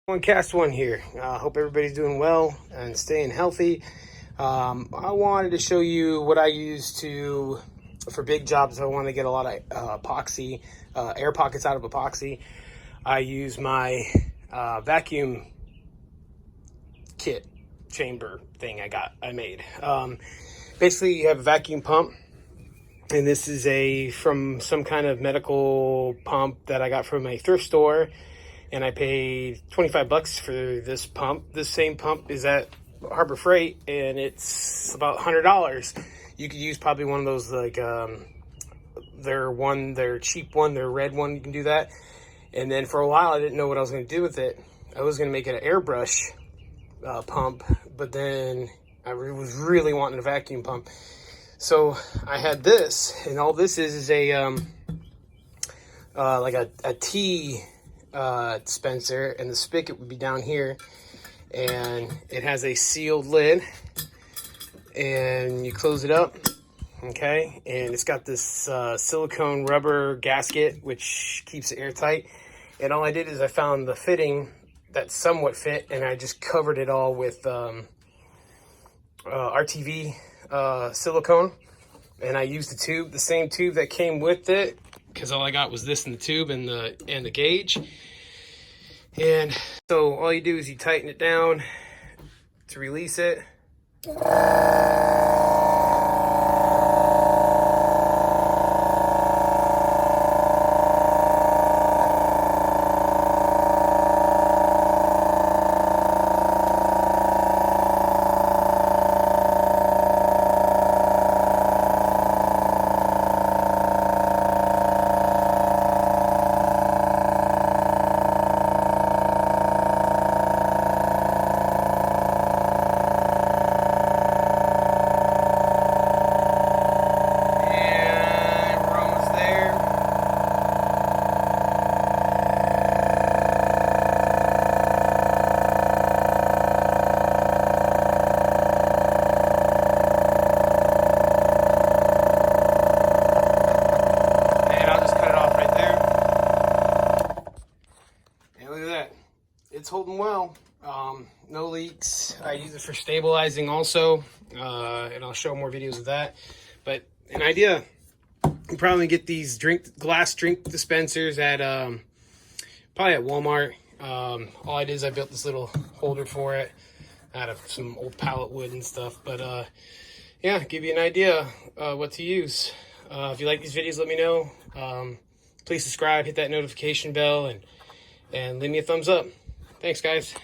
One Cast One here. Hope everybody's doing well and staying healthy. I wanted to show you what I use for big jobs. I want to get a lot of epoxy, air pockets out of epoxy. I use my vacuum kit chamber thing I made. Basically, you have a vacuum pump, and this is from some kind of medical pump that I got from a thrift store. And I paid 25 bucks for this pump. This same pump is at Harbor Freight, and it's about $100. You could use probably one of those, like their cheap one, their red one. You can do that. And then for a while, I didn't know what I was going to do with it. I was going to make it an airbrush pump, but then I was really wanting a vacuum pump. So I had this, and all this is a like a tea dispenser, and the spigot would be down here, and it has a sealed lid, and you close it up, okay, and it's got this silicone rubber gasket which keeps it airtight. And all I did is I found the fitting that somewhat fit, and I just covered it all with RTV silicone, and I used the same tube that came with it, because all I got was this in the tube and the gauge. And so all you do is you tighten it down to release it. It's holding well, no leaks. I use it for stabilizing also, and I'll show more videos of that. But an idea, you probably get these glass drink dispensers at probably at Walmart. All I did is I built this little holder for it out of some old pallet wood and stuff. But yeah, give you an idea what to use. If you like these videos, let me know. Please subscribe, hit that notification bell, and leave me a thumbs up. Thanks, guys.